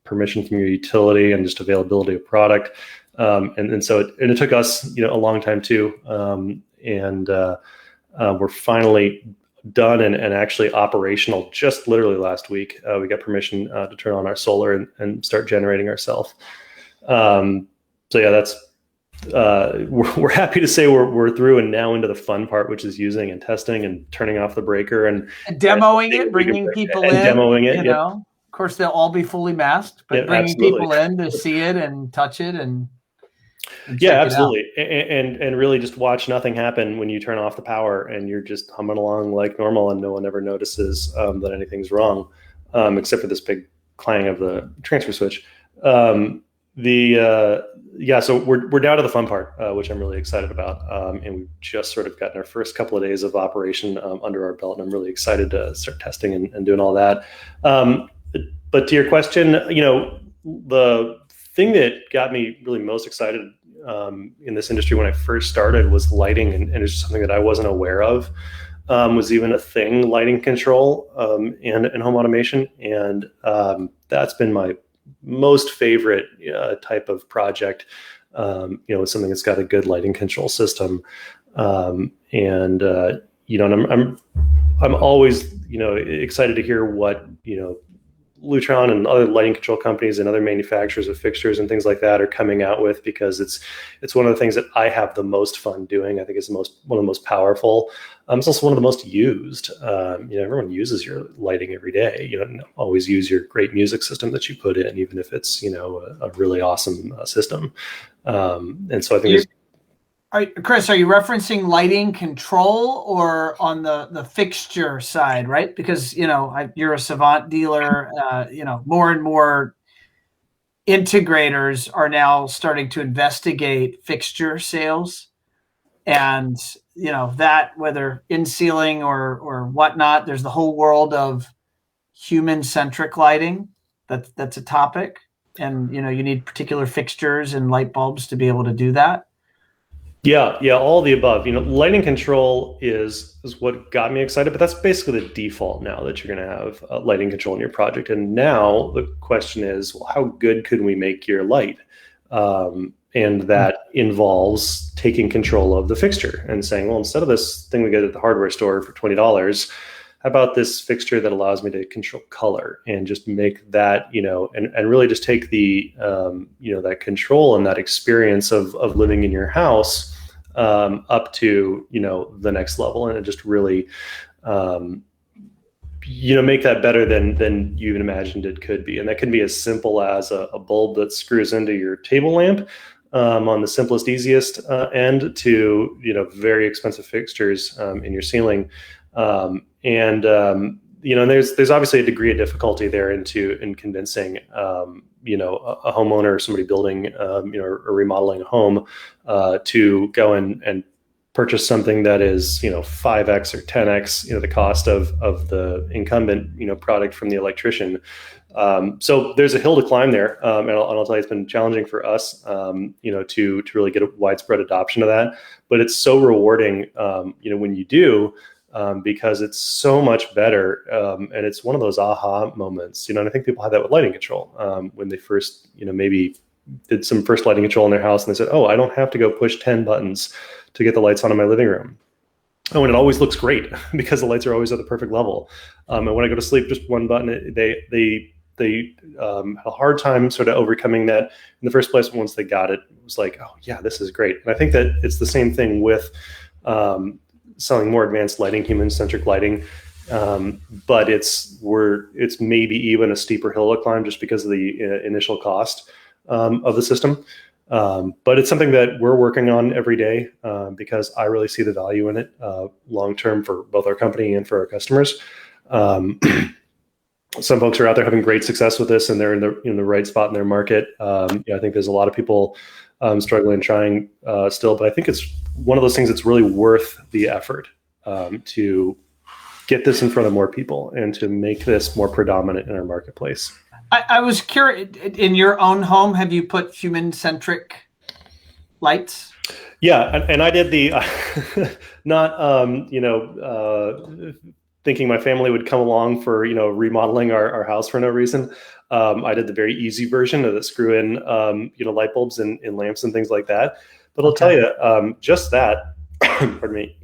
permission from your utility and just availability of product. And so it took us a long time too. And we're finally done and actually operational just literally last week. We got permission to turn on our solar and start generating ourselves. So yeah, that's we're happy to say we're through and now into the fun part, which is using and testing and turning off the breaker and demoing it, bringing people in, demoing it. Yep. Of course, they'll all be fully masked, but bringing absolutely. People in to see it and touch it and yeah, absolutely. And really just watch nothing happen when you turn off the power and you're just humming along like normal and no one ever notices that anything's wrong, except for this big clang of the transfer switch. So we're down to the fun part, which I'm really excited about. And we've just sort of gotten our first couple of days of operation under our belt, and I'm really excited to start testing and doing all that. But to your question, the thing that got me really most excited in this industry when I first started was lighting, and it's just something that I wasn't aware of was even a thing, lighting control and home automation. And that's been my most favorite type of project, with something that's got a good lighting control system. And I'm always, excited to hear what, Lutron and other lighting control companies and other manufacturers of fixtures and things like that are coming out with, because it's one of the things that I have the most fun doing. I think it's one of the most powerful. It's also one of the most used. Everyone uses your lighting every day. You don't always use your great music system that you put in, even if it's a really awesome system. And so I think Chris, are you referencing lighting control or on the fixture side, right? Because, you're a Savant dealer, more and more, integrators are now starting to investigate fixture sales, and that whether in ceiling or whatnot, there's the whole world of human-centric lighting. That's a topic, and you need particular fixtures and light bulbs to be able to do that. Yeah, all the above. Lighting control is what got me excited, but that's basically the default now, that you're going to have lighting control in your project. And now the question is, well, how good could we make your light? And that involves taking control of the fixture and saying, well, instead of this thing we get at the hardware store for $20, how about this fixture that allows me to control color and just make that, and really just take the, that control and that experience of living in your house up to, the next level, and it just really, make that better than you even imagined it could be. And that can be as simple as a bulb that screws into your table lamp on the simplest, easiest end, to, very expensive fixtures in your ceiling. And there's obviously a degree of difficulty there in convincing, a homeowner or somebody building, or remodeling a home, to go and purchase something that is, 5x or 10x, the cost of the incumbent, product from the electrician. So there's a hill to climb there. And I'll tell you, it's been challenging for us, to really get a widespread adoption of that. But it's so rewarding, when you do, because it's so much better. And it's one of those aha moments, and I think people have that with lighting control, when they first, maybe did some first lighting control in their house, and they said, oh, I don't have to go push 10 buttons to get the lights on in my living room. Oh, and it always looks great because the lights are always at the perfect level. And when I go to sleep, just one button, they had a hard time sort of overcoming that in the first place. Once they got it, it was like, oh yeah, this is great. And I think that it's the same thing with selling more advanced lighting, human-centric lighting. But it's maybe even a steeper hill to climb just because of the initial cost of the system. But it's something that we're working on every day, because I really see the value in it long-term for both our company and for our customers. Some folks are out there having great success with this, and they're in the right spot in their market. I think there's a lot of people struggling and trying still, but I think it's one of those things that's really worth the effort to get this in front of more people and to make this more predominant in our marketplace. I was curious, in your own home, have you put human-centric lights? Yeah, and I did the not thinking my family would come along for remodeling our house for no reason. I did the very easy version of the screw in light bulbs and lamps and things like that. But I'll tell you, just that, pardon me,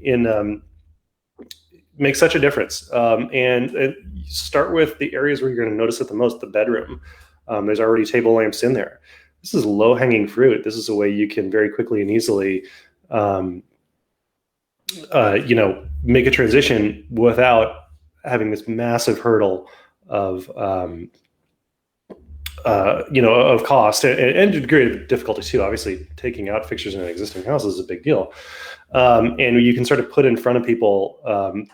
makes such a difference. And start with the areas where you're going to notice it the most, the bedroom. There's already table lamps in there. This is low-hanging fruit. This is a way you can very quickly and easily, make a transition without having this massive hurdle of cost and a degree of difficulty too. Obviously, taking out fixtures in an existing house is a big deal. And you can sort of put in front of people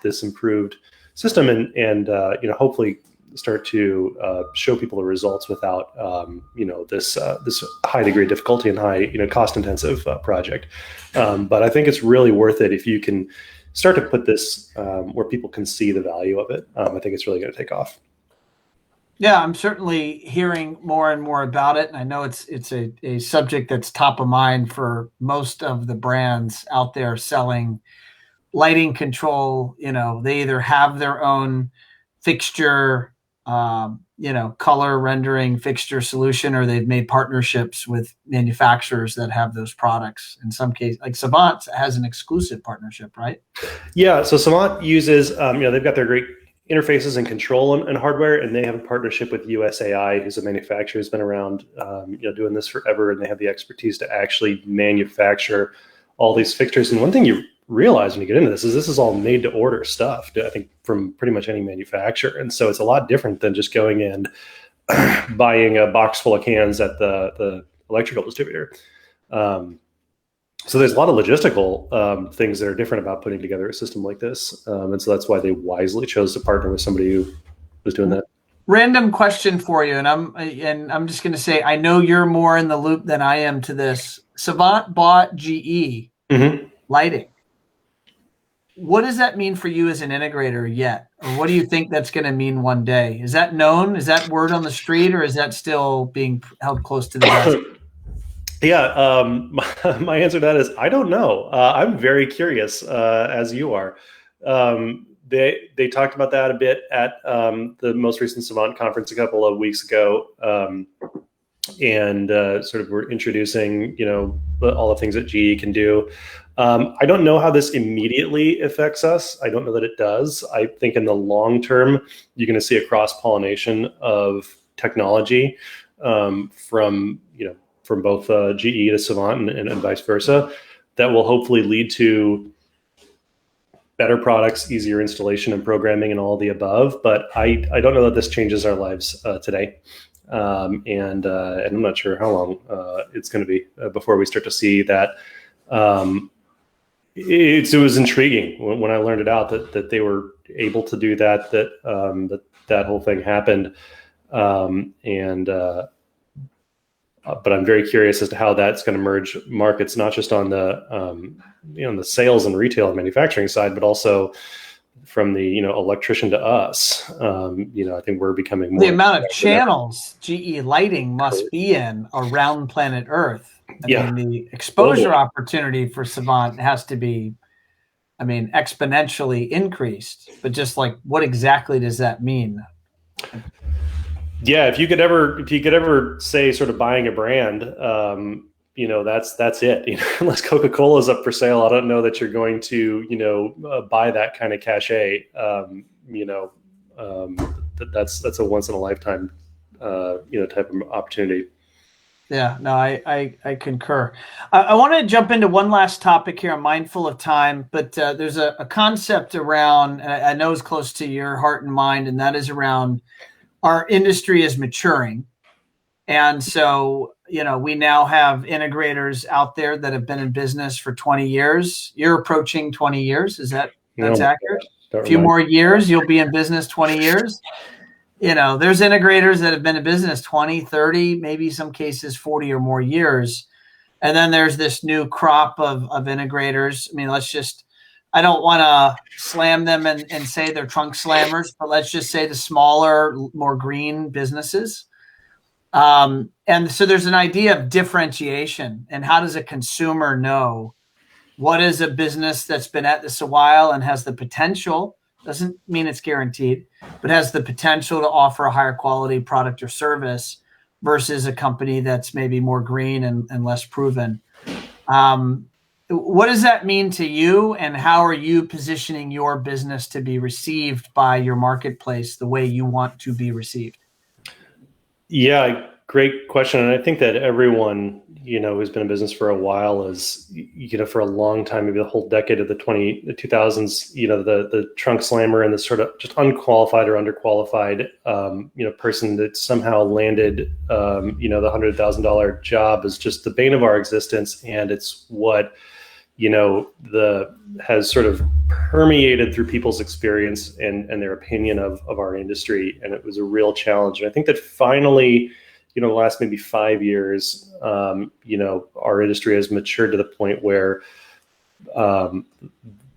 this improved system and hopefully start to show people the results without this high degree of difficulty and high cost intensive project. But I think it's really worth it if you can start to put this where people can see the value of it. I think it's really going to take off. Yeah, I'm certainly hearing more and more about it. And I know it's a subject that's top of mind for most of the brands out there selling lighting control. They either have their own fixture, color rendering fixture solution, or they've made partnerships with manufacturers that have those products. In some cases, like Savant has an exclusive partnership, right? Yeah. So Savant uses, they've got their great interfaces and control and hardware, and they have a partnership with USAI, who's a manufacturer who's been around, doing this forever, and they have the expertise to actually manufacture all these fixtures. And one thing you realize when you get into this is all made to order stuff, I think, from pretty much any manufacturer. And so it's a lot different than just going and buying a box full of cans at the electrical distributor. So there's a lot of logistical things that are different about putting together a system like this. And so that's why they wisely chose to partner with somebody who was doing that. Random question for you, and I'm just going to say I know you're more in the loop than I am to this. Savant bought GE lighting. What does that mean for you as an integrator yet? Or what do you think that's going to mean one day? Is that known? Is that word on the street, or is that still being held close to the vest? Yeah, my answer to that is I don't know. I'm very curious, as you are. They talked about that a bit at the most recent Savant conference a couple of weeks ago, and sort of were introducing, all the things that GE can do. I don't know how this immediately affects us. I don't know that it does. I think in the long term, you're going to see a cross-pollination of technology from both GE to Savant and vice versa, that will hopefully lead to better products, easier installation and programming and all the above. But I don't know that this changes our lives today. And I'm not sure how long it's going to be before we start to see that. It was intriguing when I learned it out that they were able to do that, that whole thing happened. But I'm very curious as to how that's going to merge markets, not just on the the sales and retail and manufacturing side, but also from the electrician to us. I think we're becoming more. The amount of channels GE lighting must be in around planet Earth. I mean, the exposure opportunity for Savant has to be, exponentially increased. But just like, what exactly does that mean? Yeah, if you could ever say sort of buying a brand, that's it. Unless Coca-Cola is up for sale, I don't know that you're going to buy that kind of cachet. That's a once in a lifetime type of opportunity. Yeah, no, I concur. I want to jump into one last topic here. I'm mindful of time, but there's a concept around, and I know is close to your heart and mind, and that is around our industry is maturing. And so, we now have integrators out there that have been in business for 20 years. You're approaching 20 years. That's accurate? A few more years, you'll be in business 20 years. There's integrators that have been in business 20, 30, maybe some cases 40 or more years. And then there's this new crop of integrators. I don't want to slam them and say they're trunk slammers, but let's just say the smaller, more green businesses. And so there's an idea of differentiation, and how does a consumer know what is a business that's been at this a while and has the potential, doesn't mean it's guaranteed, but has the potential to offer a higher quality product or service versus a company that's maybe more green and less proven. What does that mean to you, and how are you positioning your business to be received by your marketplace the way you want to be received? Yeah, great question. And I think that everyone, who's been in business for a while is, for a long time, maybe the whole decade of the 2000s, the trunk slammer and the sort of just unqualified or underqualified, person that somehow landed, the $100,000 job is just the bane of our existence. And it's what, has sort of permeated through people's experience and their opinion of our industry. And it was a real challenge. And I think that finally, the last maybe 5 years, our industry has matured to the point where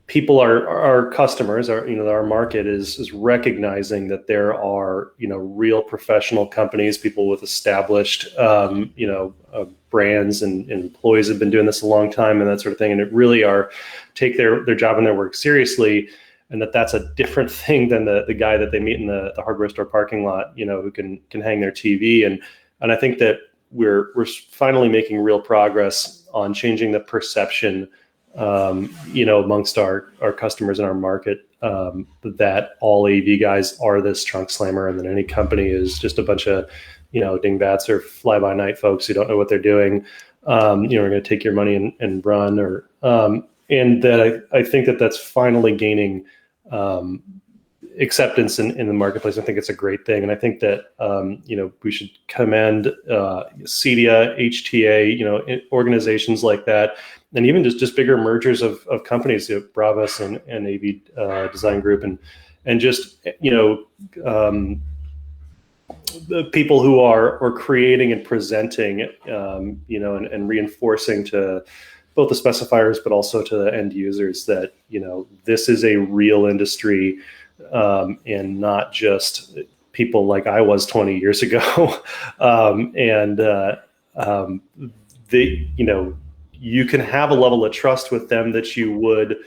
people our customers, our market is recognizing that there are, real professional companies, people with established, brands and employees have been doing this a long time and that sort of thing. And it really take their job and their work seriously. And that's a different thing than the guy that they meet in the hardware store parking lot, who can hang their TV. And I think that we're finally making real progress on changing the perception, amongst our customers in our market, that all AV guys are this trunk slammer, and that any company is just a bunch of, dingbats or fly-by-night folks who don't know what they're doing. Are going to take your money and run, and that I think that that's finally gaining acceptance in the marketplace. I think it's a great thing. And I think that, we should commend CEDIA, HTA, organizations like that, and even just bigger mergers of companies, Bravas and AV Design Group, and just, the people who are creating and presenting, and reinforcing to both the specifiers, but also to the end users that, this is a real industry, and not just people like I was 20 years ago. You can have a level of trust with them that you would,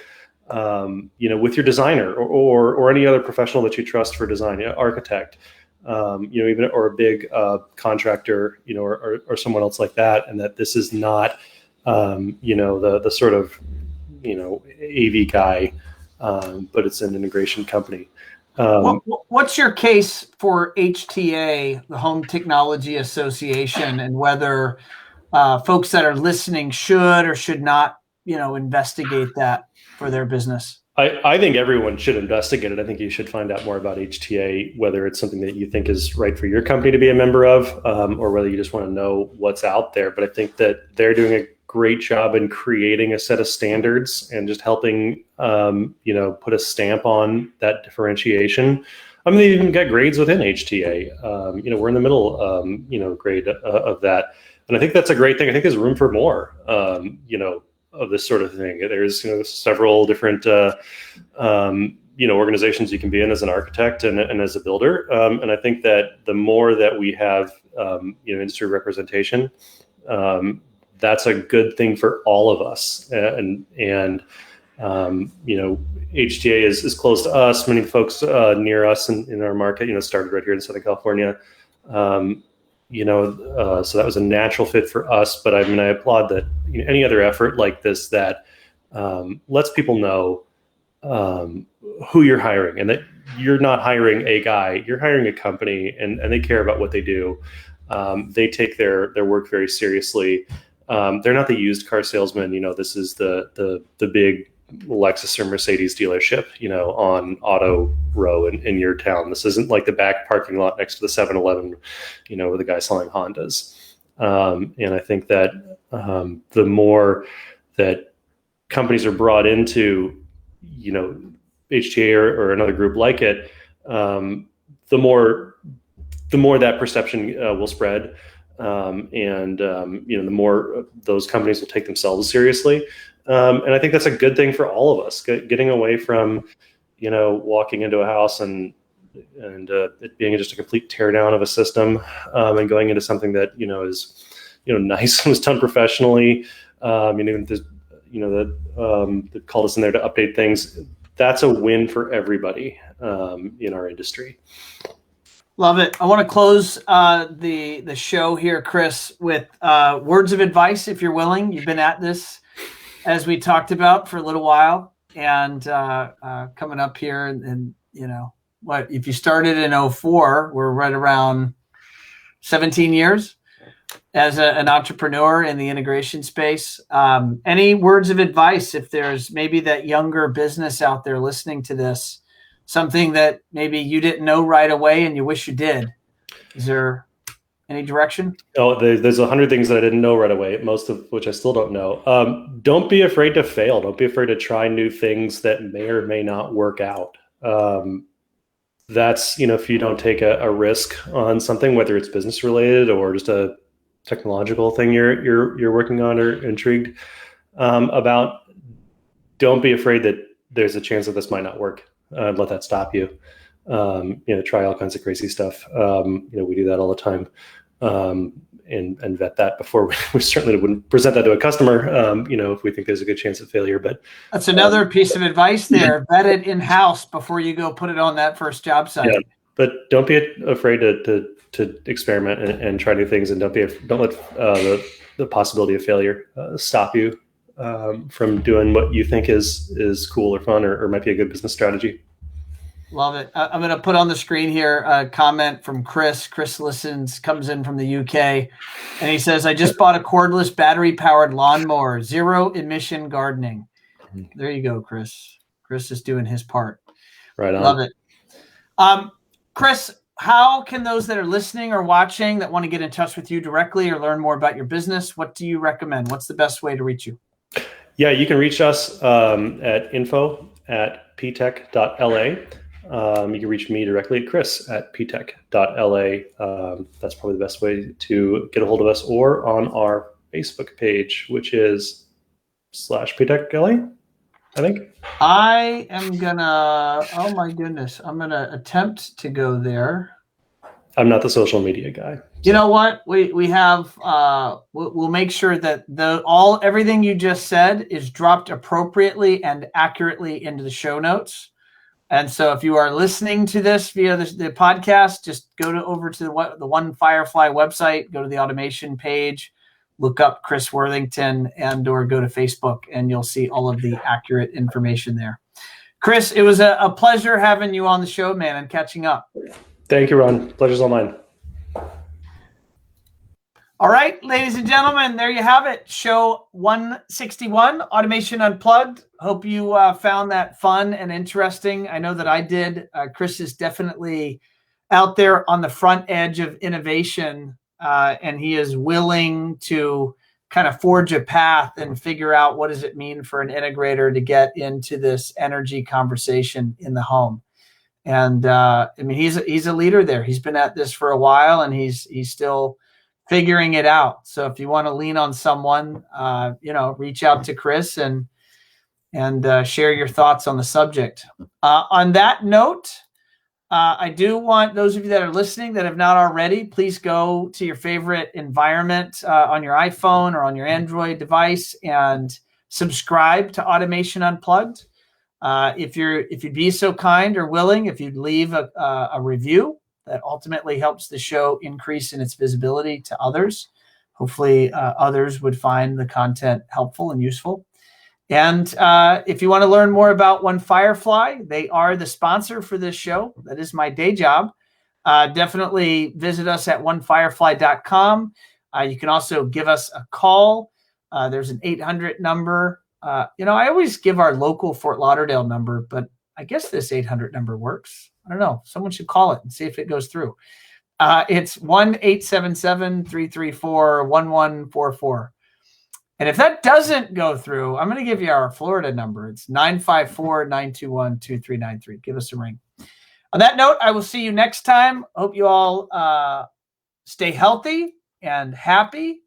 with your designer or any other professional that you trust for design, architect, even or a big contractor, or someone else like that, and that this is not, the sort of, AV guy, but it's an integration company. What's your case for HTA, the Home Technology Association, and whether folks that are listening should or should not, investigate that for their business? I think everyone should investigate it. I think you should find out more about HTA, whether it's something that you think is right for your company to be a member of, or whether you just want to know what's out there. But I think that they're doing a great job in creating a set of standards and just helping, put a stamp on that differentiation. I mean, they even get grades within HTA. We're in the middle, grade of that. And I think that's a great thing. I think there's room for more, of this sort of thing. There's, several different, organizations you can be in as an architect and as a builder. And I think that the more that we have, industry representation, that's a good thing for all of us. HTA is close to us. Many folks near us in our market, started right here in Southern California. So that was a natural fit for us. But I applaud that any other effort like this that lets people know who you're hiring, and that you're not hiring a guy, you're hiring a company, and they care about what they do. They take their work very seriously. They're not the used car salesman. This is the big Lexus or Mercedes dealership, on Auto Row in your town. This isn't like the back parking lot next to the 7-Eleven, with the guy selling Hondas. And I think that the more that companies are brought into, HTA or another group like it, the more that perception will spread. The more those companies will take themselves seriously. And I think that's a good thing for all of us, getting away from, walking into a house and it being just a complete teardown of a system, and going into something that, is, nice and was done professionally. Even there's, that called us in there to update things. That's a win for everybody, in our industry. Love it. I want to close the show here, Chris, with words of advice, if you're willing. You've been at this, as we talked about, for a little while, and coming up here, and what if you started in 2004? We're right around 17 years as an entrepreneur in the integration space. Any words of advice, if there's maybe that younger business out there listening to this? Something that maybe you didn't know right away and you wish you did. Is there any direction? Oh, there's 100 things that I didn't know right away, most of which I still don't know. Don't be afraid to fail. Don't be afraid to try new things that may or may not work out. That's, if you don't take a risk on something, whether it's business related or just a technological thing you're working on or intrigued about, don't be afraid that there's a chance that this might not work. Let that stop you. Try all kinds of crazy stuff. We do that all the time, and vet that before we certainly wouldn't present that to a customer, if we think there's a good chance of failure. But that's another piece of advice there. Vet it in-house before you go put it on that first job site. Yeah, but don't be afraid to experiment and try new things, and don't let the possibility of failure stop you from doing what you think is cool or fun or might be a good business strategy. Love it. I'm going to put on the screen here a comment from Chris. Chris comes in from the UK, and he says, I just bought a cordless battery-powered lawnmower, zero emission gardening. There you go, Chris. Chris is doing his part. Right on. Love it. Chris, how can those that are listening or watching that want to get in touch with you directly or learn more about your business, what do you recommend? What's the best way to reach you? Yeah, you can reach us at info@ptech.la. You can reach me directly at chris@ptech.la. That's probably the best way to get a hold of us, or on our Facebook page, which is /ptechla, I think. I am gonna, oh my goodness, I'm gonna attempt to go there. I'm not the social media guy. You know what? We have we'll make sure that everything you just said is dropped appropriately and accurately into the show notes. And so if you are listening to this via the podcast, just go over to the One Firefly website, go to the automation page, look up Chris Worthington, or go to Facebook, and you'll see all of the accurate information there. Chris, it was a pleasure having you on the show, man, and catching up. Thank you, Ron. Pleasure's all mine. All right, ladies and gentlemen, there you have it. Show 161, Automation Unplugged. Hope you found that fun and interesting. I know that I did. Chris is definitely out there on the front edge of innovation, and he is willing to kind of forge a path and figure out what does it mean for an integrator to get into this energy conversation in the home. And I mean, he's a leader there. He's been at this for a while, and he's still figuring it out. So if you want to lean on someone, reach out to Chris and share your thoughts on the subject. On that note, I do want those of you that are listening that have not already, please go to your favorite environment on your iPhone or on your Android device and subscribe to Automation Unplugged. If you'd be so kind or willing, if you'd leave a review, that ultimately helps the show increase in its visibility to others. Hopefully others would find the content helpful and useful. And if you want to learn more about One Firefly, they are the sponsor for this show. That is my day job. Definitely visit us at onefirefly.com. You can also give us a call. There's an 800 number. I always give our local Fort Lauderdale number, but I guess this 800 number works. I don't know. Someone should call it and see if it goes through. It's 1-877-334-1144. And if that doesn't go through, I'm going to give you our Florida number. It's 954-921-2393. Give us a ring. On that note, I will see you next time. Hope you all stay healthy and happy.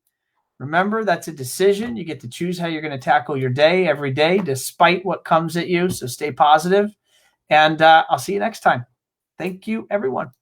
Remember, that's a decision. You get to choose how you're going to tackle your day every day, despite what comes at you. So stay positive. And I'll see you next time. Thank you, everyone.